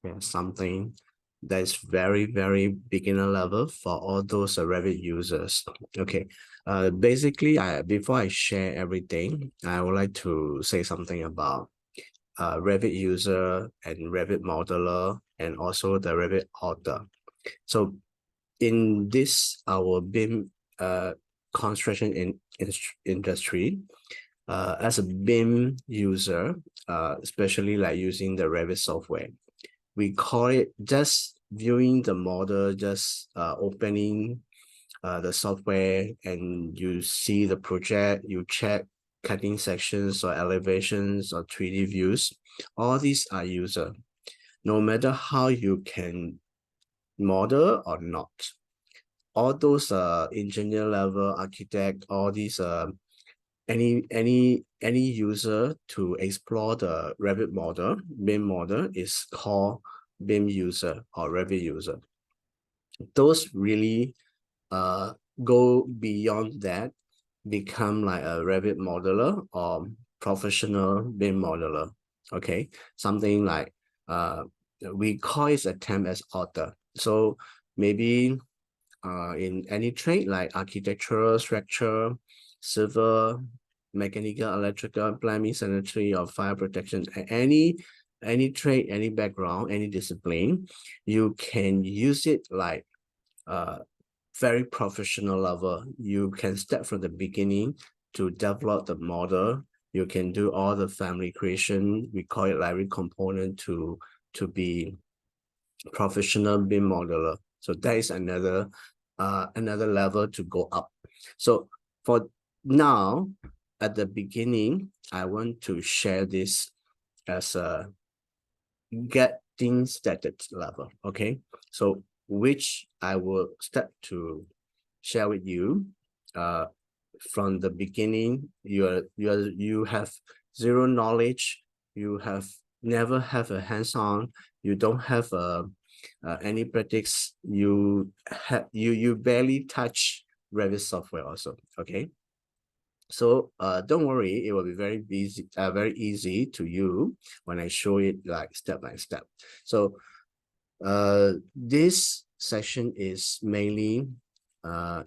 Yeah, something that is very, very beginner level for all those Revit users. Okay, basically, before I share everything, I would like to say something about Revit user and Revit modeler and also the Revit author. So in this our BIM construction industry, as a BIM user, especially like using the Revit software, we call it just viewing the model, just opening the software, and you see the project, you check cutting sections or elevations or 3D views. All these are user. No matter how you can model or not, all those engineer level, architect, all these any user to explore the Revit model, BIM model is called BIM user or Revit user. Those really go beyond that, become like a Revit modeler or professional BIM modeler. Okay, something like we call it a term as author. So maybe in any trade like architectural, structure, civil, mechanical, electrical, plumbing, sanitary, or fire protection, any trade, any background, any discipline, you can use it like very professional level. You can start from the beginning to develop the model. You can do all the family creation. We call it library component to be professional BIM modeler. So that is another level to go up. So for now, at the beginning, I want to share this as a getting started level. Okay, so which I will start to share with you. From the beginning, you have zero knowledge. You have never have a hands-on. You don't have any practice. You barely touch Revit software also. Okay, so don't worry, it will be very easy to you when I show it like step by step. So this session is mainly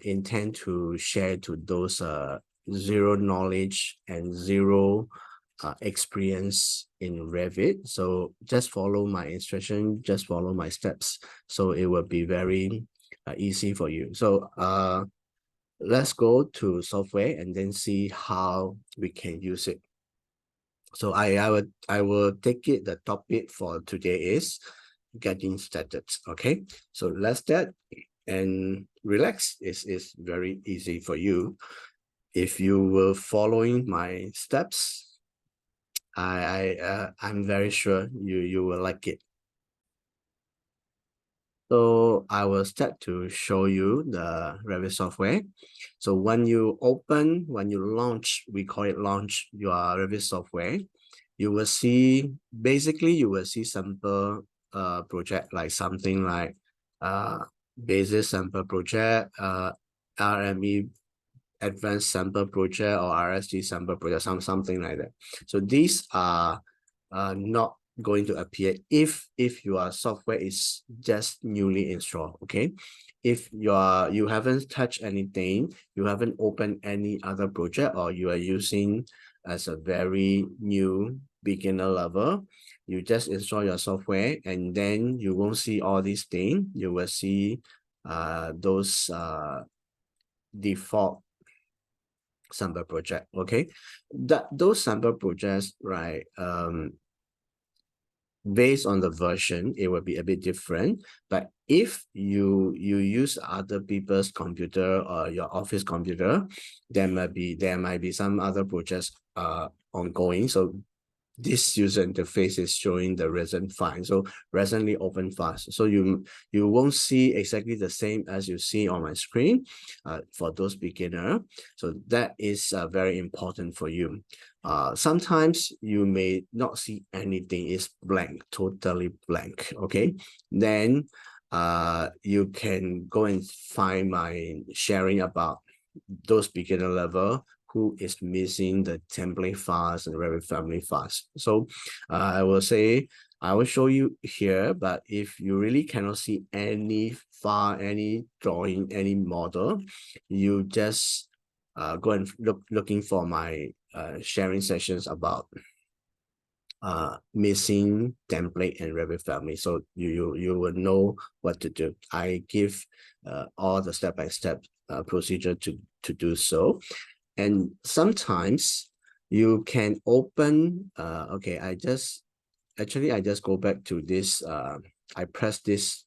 intend to share to those zero knowledge and zero experience in Revit. So just follow my instruction, just follow my steps. So it will be very easy for you. So let's go to software and then see how we can use it. So I will take it. The topic for today is getting started. Okay, so let's start and relax. Is very easy for you. If you were following my steps, I'm very sure you will like it. So I will start to show you the Revit software. So when you launch, we call it launch your Revit software, you will see, basically you will see sample project, like something like basic sample project, RME advanced sample project, or RSG sample project, something like that. So these are not going to appear if your software is just newly installed. Okay, if you haven't touched anything, you haven't opened any other project, or you are using as a very new beginner level, you just install your software and then you won't see all these things. You will see those default sample project. Okay, those sample projects, right, based on the version, it will be a bit different. But if you use other people's computer or your office computer, there might be some other projects ongoing. So this user interface is showing the resin file, so recently open fast. So you won't see exactly the same as you see on my screen for those beginner. So that is very important for you. Sometimes you may not see anything, it's blank, totally blank. Okay, then you can go and find my sharing about those beginner level who is missing the template files and Revit family files. So I will say, I will show you here, but if you really cannot see any file, any drawing, any model, you just go and looking for my sharing sessions about missing template and Revit family. So you will know what to do. I give all the step-by-step procedure to do so. And sometimes you can open, okay, I just go back to this, I press this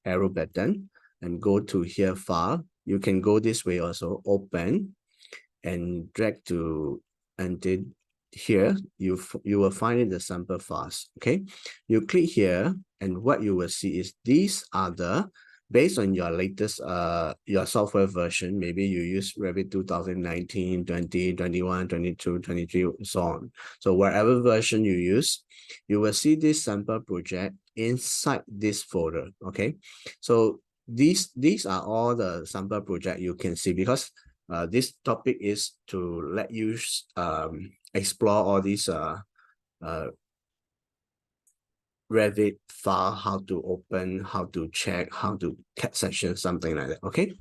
arrow button and go to here file. You can go this way also, open and drag to, and then here you will find it the sample files. Okay, you click here and what you will see is these are the, based on your latest your software version, maybe you use Revit 2019, 20, 21, 22, 23, so on. So wherever version you use, you will see this sample project inside this folder. Okay, so these are all the sample project you can see, because this topic is to let you explore all these Revit file, how to open, how to check, how to cat section, something like that. Okay.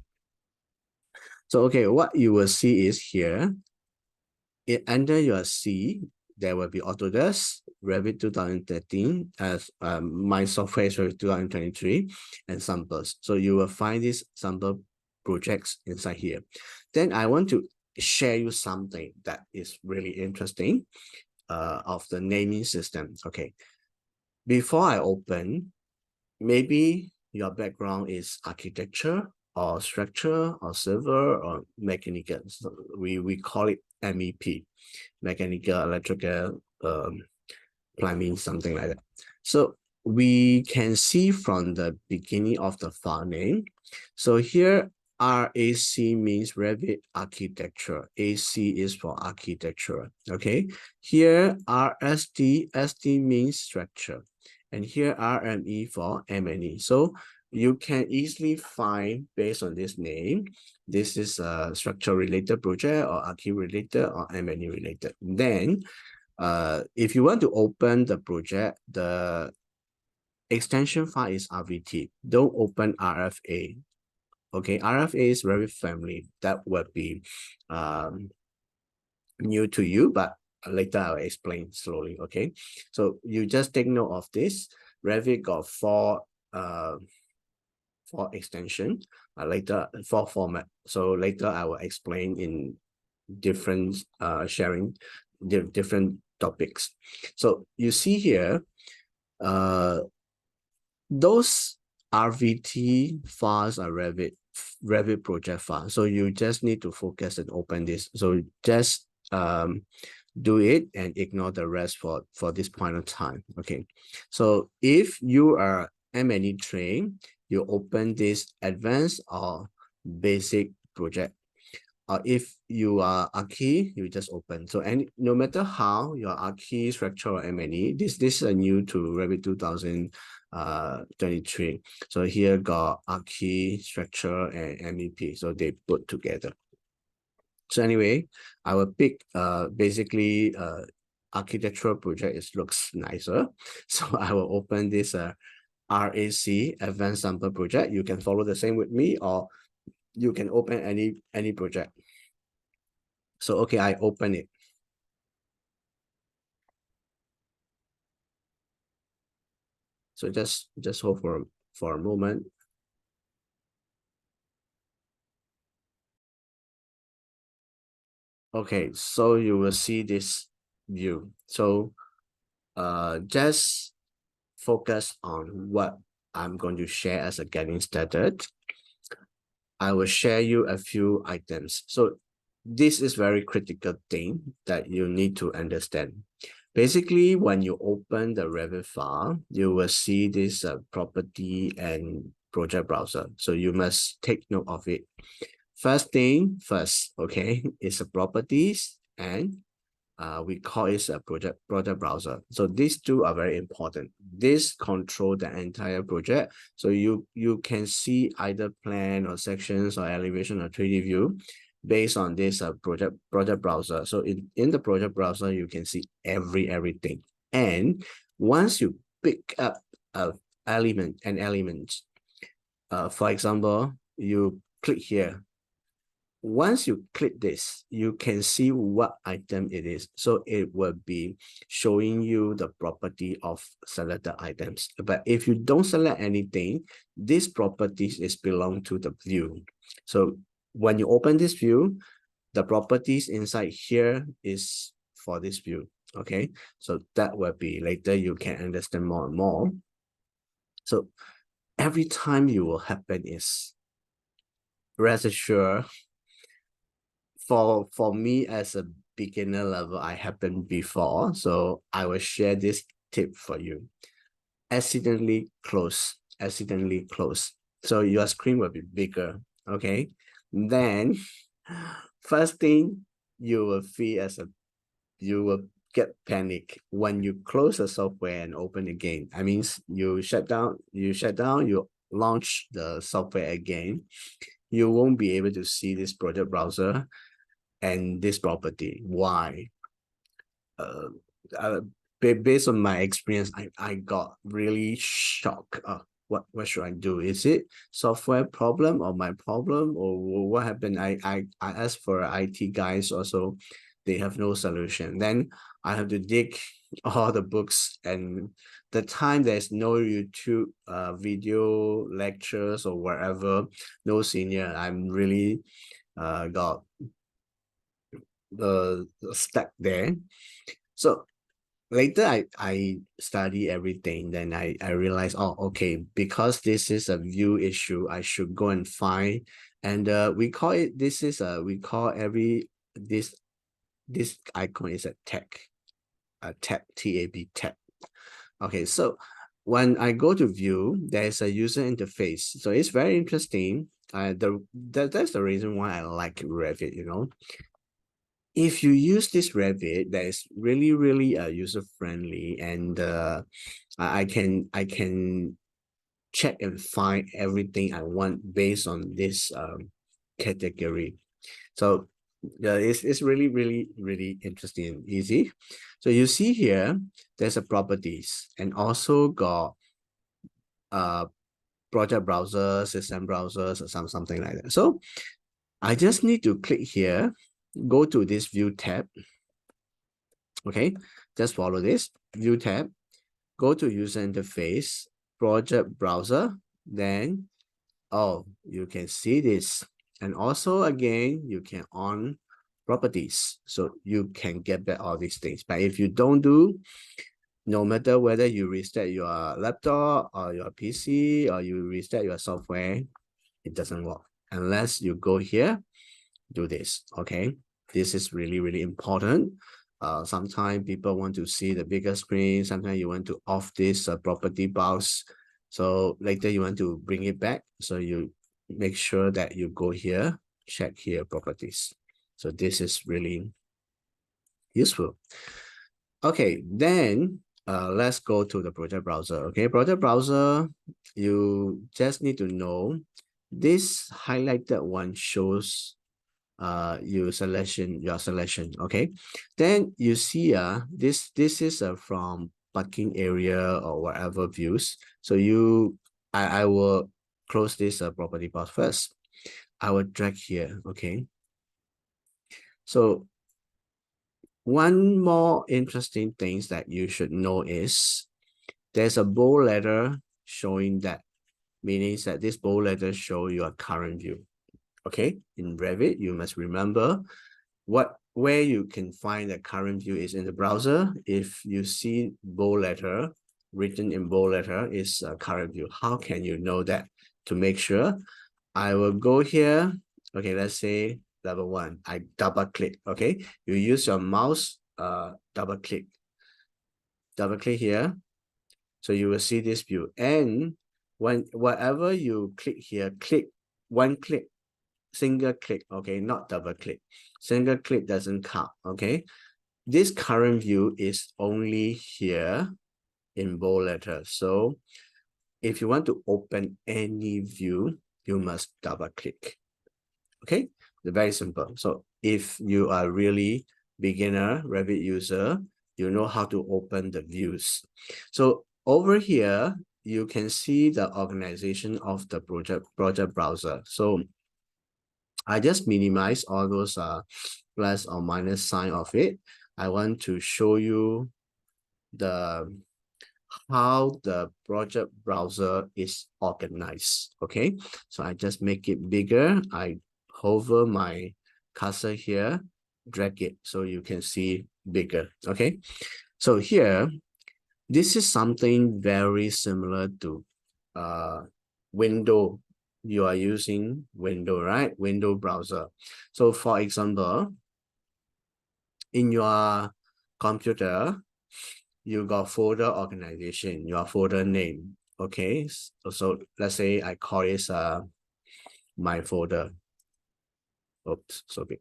So, okay, what you will see is here, under your C, there will be Autodesk, Revit 2013, as my software is Revit 2023, and samples. So you will find these sample projects inside here. Then I want to share you something that is really interesting of the naming system. Okay. Before I open, maybe your background is architecture or structure or civil or mechanical. So we call it MEP, mechanical, electrical, plumbing, something like that. So we can see from the beginning of the file name. So here RAC means Revit architecture. AC is for architecture. Okay. Here RST, ST means structure. And here RME for M&E. So you can easily find, based on this name, this is a structure related project or archi related or M&E related. Then if you want to open the project, the extension file is RVT. Don't open RFA. Okay, RFA is very family. That would be new to you, but later I'll explain slowly. Okay, so you just take note of this. Revit got four extension, later four format. So later I will explain in different sharing different topics. So you see here, those RVT files are Revit project file. So you just need to focus and open this. So just do it and ignore the rest for this point of time. Okay. So if you are M&E trained, you open this advanced or basic project. If you are Archi, you just open. So no matter how your Archi, structure, or M&E, this is new to Revit 2023. So here got Archi, structure, and MEP. So they put together. So anyway, I will pick basically architectural project. It looks nicer. So I will open this RAC, Advanced Sample Project. You can follow the same with me, or you can open any project. So okay, I open it. So just hold for a moment. Okay, so you will see this view. So just focus on what I'm going to share as a getting started. I will share you a few items. So this is very critical thing that you need to understand. Basically, when you open the Revit file, you will see this property and project browser. So you must take note of it. First thing first, okay, is the properties, and we call it a project browser. So these two are very important. This control the entire project. So you can see either plan or sections or elevation or 3D view. based on this project browser. So in the project browser, you can see everything. And once you pick up an element, for example, you click here. Once you click this, you can see what item it is. So it will be showing you the property of selected items. But if you don't select anything, this properties is belong to the view. So when you open this view, the properties inside here is for this view. Okay, so that will be later you can understand more and more. So every time you will happen is, rest assured, for me as a beginner level, I happened before, so I will share this tip for you. Accidentally close. So your screen will be bigger. Okay, then first thing you will feel as a, you will get panic when you close the software and open again. I mean, you shut down, you launch the software again, you won't be able to see this project browser and this property. Why? Uh, uh, Based on my experience, I got really shocked. What should I do? Is it software problem or my problem, or what happened? I asked for IT guys also, they have no solution. Then I have to dig all the books, and the time there's no YouTube video lectures or whatever, no senior. I'm really got the stuck there. So later I study everything, then I realized, oh, okay, because this is a view issue, I should go and find, and we call it, this is a, we call every, this icon is a tab, tab, tab. Okay, so when I go to view, there's a user interface, so it's very interesting. That's the reason why I like Revit, you know. If you use this Revit, that is really user friendly, and I can check and find everything I want based on this category. So yeah, it's really interesting and easy. So you see here, there's a properties, and also got project browser, system browsers, or something like that. So I just need to click here, go to this view tab. Okay, just follow this view tab, go to user interface, project browser, then, oh, you can see this. And also again, you can on properties, so you can get back all these things. But if you don't do, no matter whether you restart your laptop or your PC or you restart your software, it doesn't work unless you go here, do this. Okay, this is really important. Sometimes people want to see the bigger screen, sometimes you want to off this property box, so later you want to bring it back, so you make sure that you go here, check here properties. So this is really useful. Okay, then let's go to the project browser. Okay, project browser, you just need to know this highlighted one shows your selection. Okay, then you see this is from parking area or whatever views. So I will close this property box first. I will drag here. Okay, so one more interesting things that you should know is there's a bold letter showing that, meaning that this bold letter show your current view. Okay, in Revit, you must remember where you can find the current view is in the browser. If you see bold letter written in bold letter is a current view. How can you know that? To make sure, I will go here. Okay, let's say level 1. I double click. Okay, you use your mouse, double click here. So you will see this view, and whatever you click here, click one click, single click. Okay, not double click. Single click doesn't count. Okay, this current view is only here in bold letters. So if you want to open any view, you must double click. Okay, Very simple. So if you are really beginner Revit user, you know how to open the views. So over here, you can see the organization of the project browser. So I just minimize all those plus or minus sign of it. I want to show you the how the project browser is organized. Okay, so I just make it bigger. I hover my cursor here, drag it so you can see bigger. Okay, so here, this is something very similar to window. You are using window, right? Window browser. So for example, in your computer, you got folder organization, your folder name. Okay, so let's say I call it my folder. Oops, so big.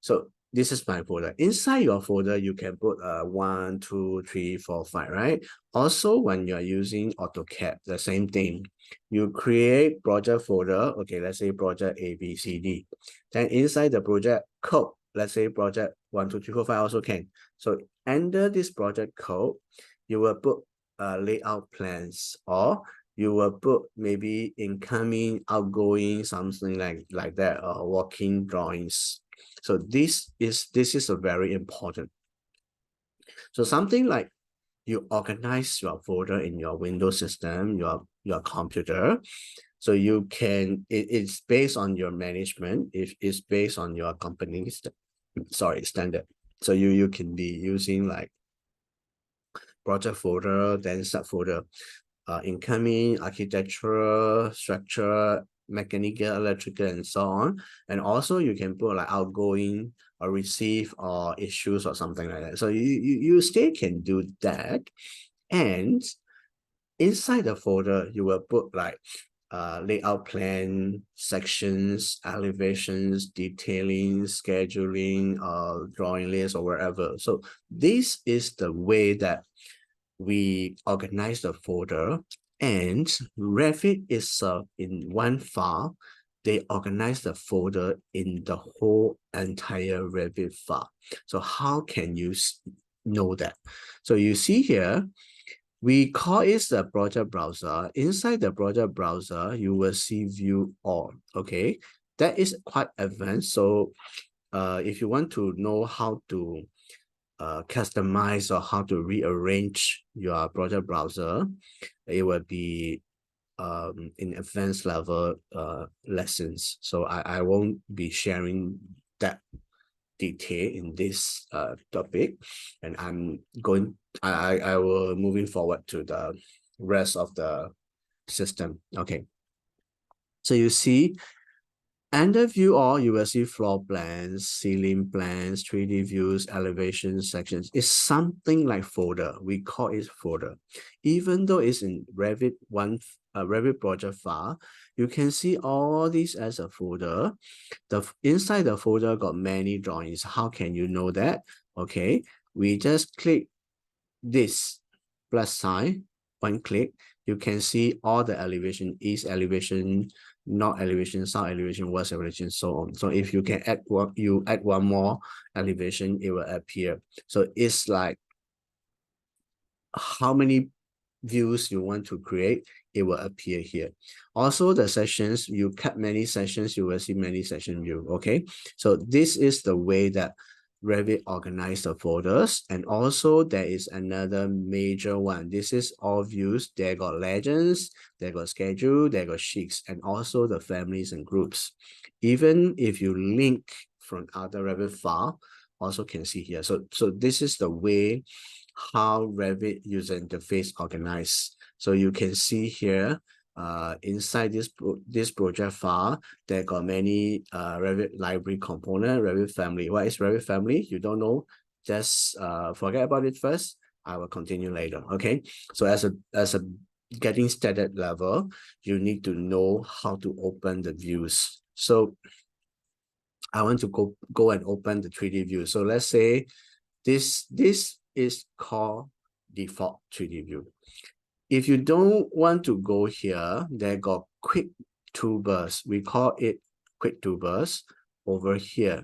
So this is my folder. Inside your folder, you can put 1, 2, 3, 4, 5, right? Also, when you're using AutoCAD, the same thing. You create project folder. Okay, let's say project A, B, C, D. Then inside the project code, let's say project 1, 2, 3, 4, 5 also can. So under this project code, you will put layout plans, or you will put maybe incoming, outgoing, something like that, or working drawings. So this is a very important. So something like you organize your folder in your Windows system, your computer. So you can, it's based on your management, if it's based on your company's standard. So you can be using like project folder, then subfolder, incoming, architectural, structure, mechanical, electrical, and so on. And also you can put like outgoing or receive or issues or something like that. So you still can do that. And inside the folder, you will put like layout plan, sections, elevations, detailing, scheduling, drawing list, or wherever. So this is the way that we organize the folder, and Revit is in one file. They organize the folder in the whole entire Revit file. So how can you know that? So you see here, we call it the project browser. Inside the project browser, you will see view all. Okay, that is quite advanced. So if you want to know how to customize or how to rearrange your project browser, it will be in advanced level lessons. So I won't be sharing that detail in this topic, and I will moving forward to the rest of the system. Okay, so you see, under view all, you will see floor plans, ceiling plans, 3D views, elevation sections. It's something like folder. We call it folder. Even though it's in Revit Revit project file, you can see all these as a folder. Inside the folder got many drawings. How can you know that? Okay, we just click this plus sign, one click, you can see all the elevation, east elevation, north elevation, south elevation, west elevation, so on. So if you can add one more elevation, it will appear. So it's like how many views you want to create, it will appear here. Also, the sections, you cut many sections, you will see many section view. Okay, so this is the way that Revit organize the folders. And also there is another major one. This is all views. They got legends, they got schedule, they got sheets, and also the families and groups. Even if you link from other Revit file, also can see here. So this is the way how Revit user interface organized. So you can see here, inside this project file, there got many Revit library component, Revit family. What is Revit family? You don't know, just forget about it first. I will continue later. Okay, so as a getting started level, you need to know how to open the views. So I want to go and open the 3D view. So let's say this is called default 3D view. If you don't want to go here, they got quick toolbars. We call it quick toolbars. over here.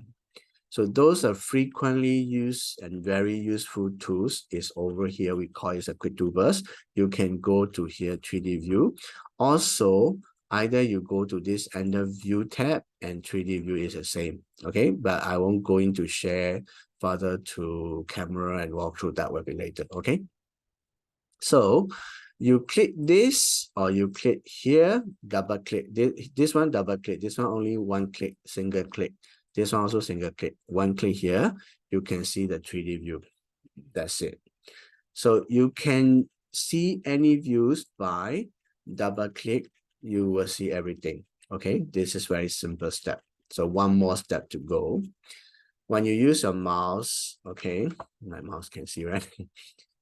So those are frequently used and very useful tools is over here. We call it a quick toolbars. You can go to here 3D view. Also, either you go to this under view tab and 3D view is the same. Okay, but I won't go into share further to camera and walk through that will be later. Okay. So you click this or you click here, double click this one, double click this one, only one click, single click. This one also single click, one click here, you can see the 3D view. That's it. So you can see any views by double click, you will see everything. Okay, this is very simple step. So one more step to go. When you use your mouse, okay, my mouse can see, right?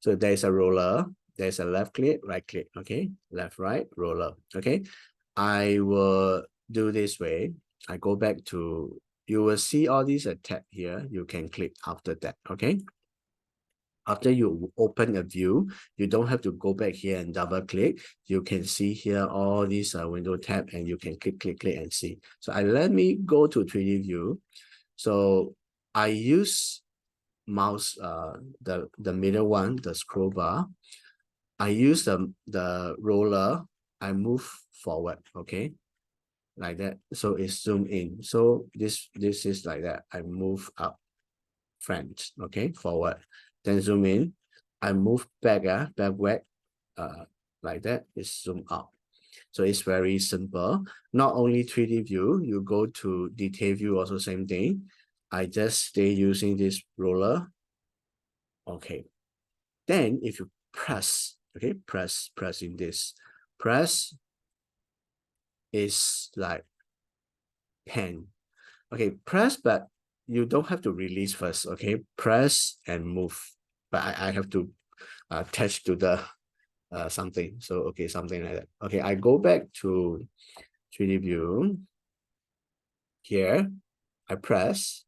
So there's a roller, there's a left click, right click, okay, left, right, roller, okay. I will do this way. I go back to, you will see all these tab here. You can click after that, okay. After you open a view, you don't have to go back here and double click. You can see here all these window tab and you can click, click, click and see. So let me go to 3D view. So I use mouse, the middle one, the scroll bar. I use the roller, I move forward, okay, like that. So it's zoom in. So this is like that. I move up, front, okay, forward. Then zoom in. I move back, backward, like that. It's zoom out. So it's very simple. Not only 3D view, you go to detail view, also same thing. I just stay using this roller. Okay. Then if you press, okay, pressing this, press is like pen. Okay, press, but you don't have to release first. Okay, press and move. But I have to attach to the something. So okay, something like that. Okay, I go back to 3D view. Here, I press.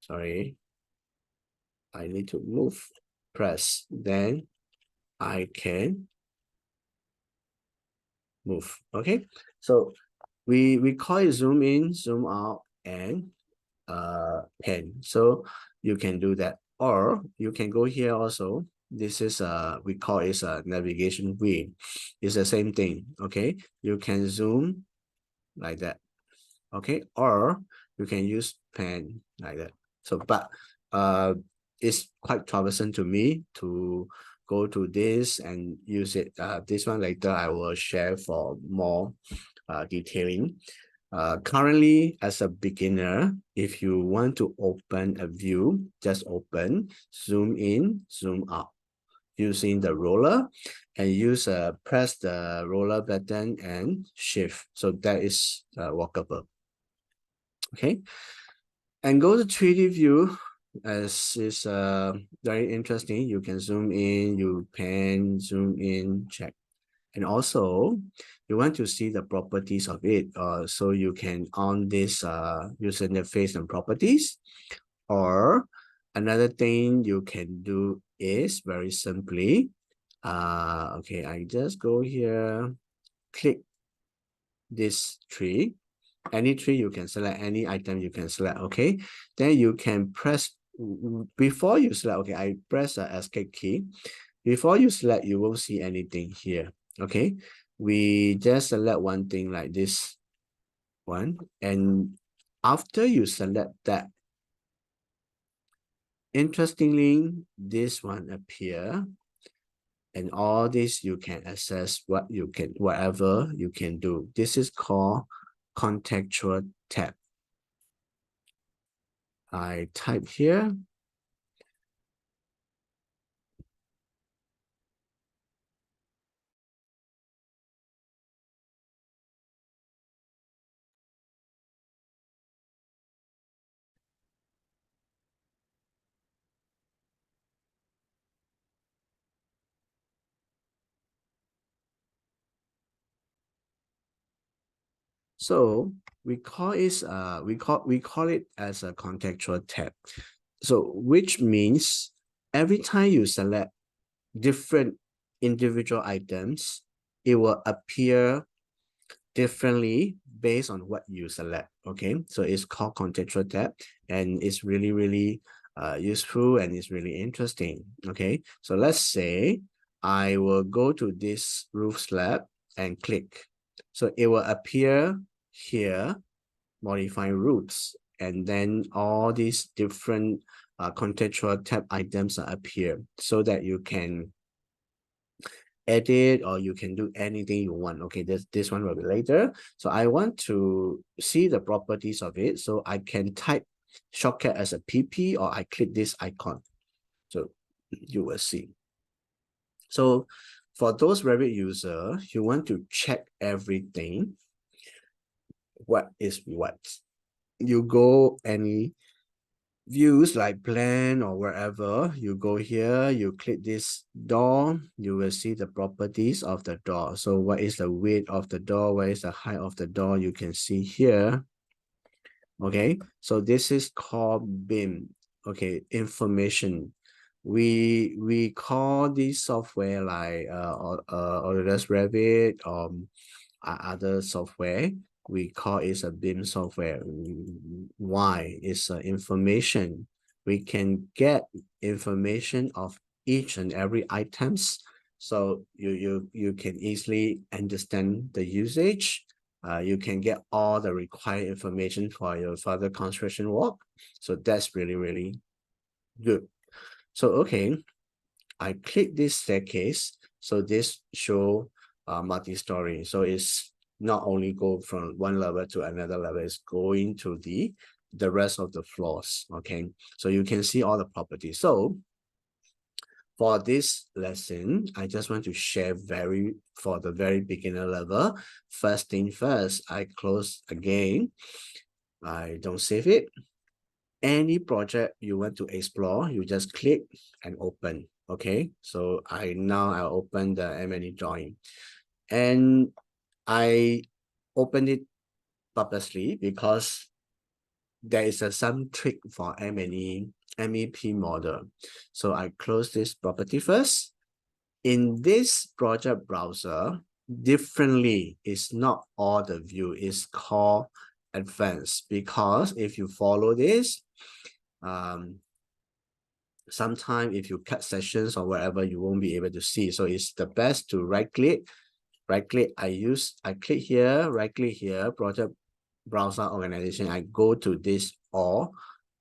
Sorry, I need to move. Press. Then I can move. Okay, so we call it zoom in, zoom out, and pen. So you can do that, or you can go here also. This is we call it a navigation wheel. It's the same thing. Okay, you can zoom like that. Okay, or you can use pen like that. So but it's quite troublesome to me to go to this and use it. This one later I will share for more detailing. Currently, as a beginner, if you want to open a view, just open, zoom in, zoom out using the roller, and use press the roller button and shift. So that is walkable. Okay, and go to 3D view. As is very interesting. You can zoom in, you pan, zoom in, check. And also, you want to see the properties of it. So you can on this user interface and properties. Or another thing you can do is very simply, okay, I just go here, click this tree. Any tree you can select, any item you can select, okay? Then you can press, before you select, okay, I press the escape key. Before you select, you won't see anything here, okay? We just select one thing like this one, and after you select that, interestingly, this one appear, and all this you can access whatever you can do. This is called contextual tab. I type here. So we call it as a contextual tab. So which means every time you select different individual items, it will appear differently based on what you select. Okay, so it's called contextual tab, and it's really useful, and it's really interesting. Okay, so let's say I will go to this roof slab and click. So it will appear here, modify roofs, and then all these different contextual tab items appear so that you can edit or you can do anything you want. Okay, this one will be later. So I want to see the properties of it, so I can type shortcut as a PP, or I click this icon, so you will see. So for those Revit user, you want to check everything, what is what. You go any views like plan or wherever, you go here, you click this door, you will see the properties of the door. So what is the width of the door, what is the height of the door, you can see here. Okay, so this is called BIM. Okay, information. We call this software like Autodesk Revit or other software. We call it a BIM software. Why? It's information. We can get information of each and every items, so you can easily understand the usage. You can get all the required information for your further construction work. So that's really good. So okay, I click this staircase. So this show multi-story. So it's not only go from one level to another level, it's going to the rest of the floors. Okay, so you can see all the properties. So for this lesson, I just want to share for the very beginner level. First thing first, I close again. I don't save it. Any project you want to explore, you just click and open. Okay, so I'll open the M&E drawing, and I opened it purposely because there is some trick for M&E MEP model. So I close this property first. In this project browser, differently, it's not all the view, is called advanced, because if you follow this, sometimes if you cut sessions or whatever, you won't be able to see. So it's the best to right click. I click here, right click here, project browser organization. I go to this all,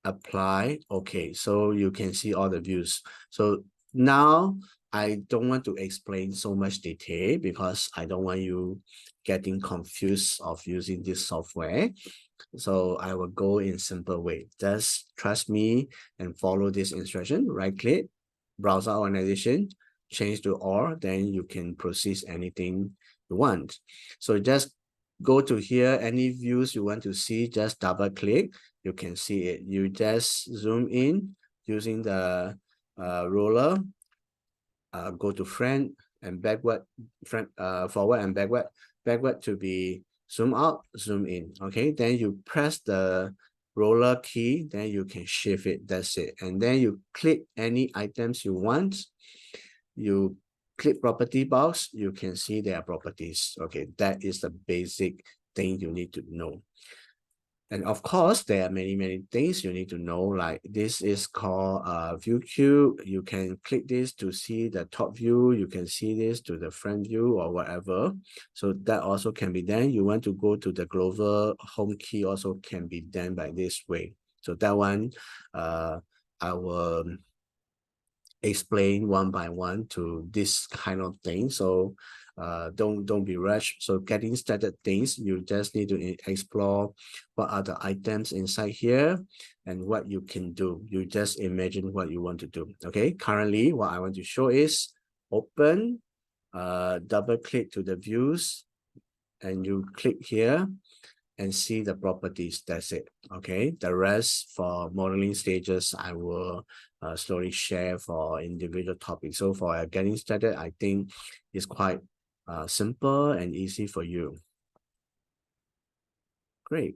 apply. Okay, so you can see all the views. So now I don't want to explain so much detail because I don't want you getting confused of using this software. So I will go in simple way. Just trust me and follow this instruction. Right click, browser organization, change to all, then you can proceed anything you want. So just go to here, any views you want to see, just double click, you can see it. You just zoom in using the roller, go to front and backward, forward and backward to be zoom out, zoom in. Okay, then you press the roller key, then you can shift it. That's it. And then you click any items you want. You click property box, you can see their properties. Okay, that is the basic thing you need to know. And of course, there are many things you need to know, like this is called view cube. You can click this to see the top view. You can see this to the front view or whatever. So that also can be done. You want to go to the global home key, also can be done by this way. So that one, I will explain one by one to this kind of thing. So don't be rushed. So getting started things, you just need to explore what are the items inside here and what you can do. You just imagine what you want to do. Okay, currently what I want to show is open, double click to the views, and you click here and see the properties. That's it. Okay, the rest for modeling stages I will slowly share for individual topics. So for getting started, I think it's quite simple and easy for you. Great.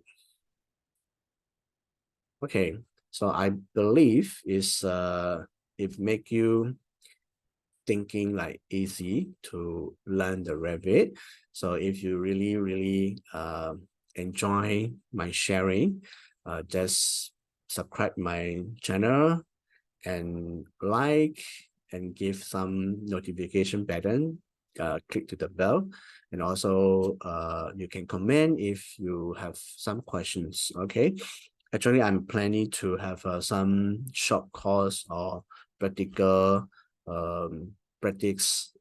Okay, so I believe it make you thinking like easy to learn the Revit. So if you really enjoy my sharing, just subscribe my channel and like and give some notification button, click to the bell, and also you can comment if you have some questions. Okay, actually I'm planning to have some short course or practical practice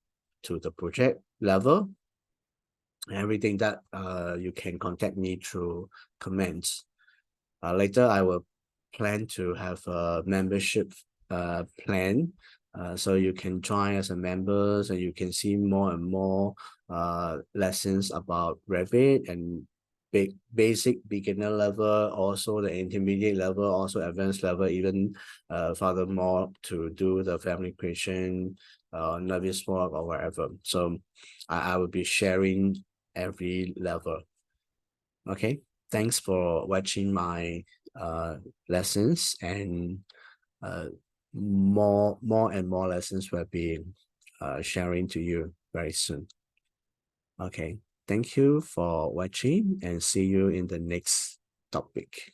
to the project level. Everything that you can contact me through comments. Later I will plan to have a membership plan, so you can join as a member, so you can see more and more lessons about Revit and basic beginner level, also the intermediate level, also advanced level, even furthermore to do the family creation, novice work or whatever. So I will be sharing every level. Okay, thanks for watching my lessons, and more and more lessons will be sharing to you very soon. Okay, thank you for watching and see you in the next topic.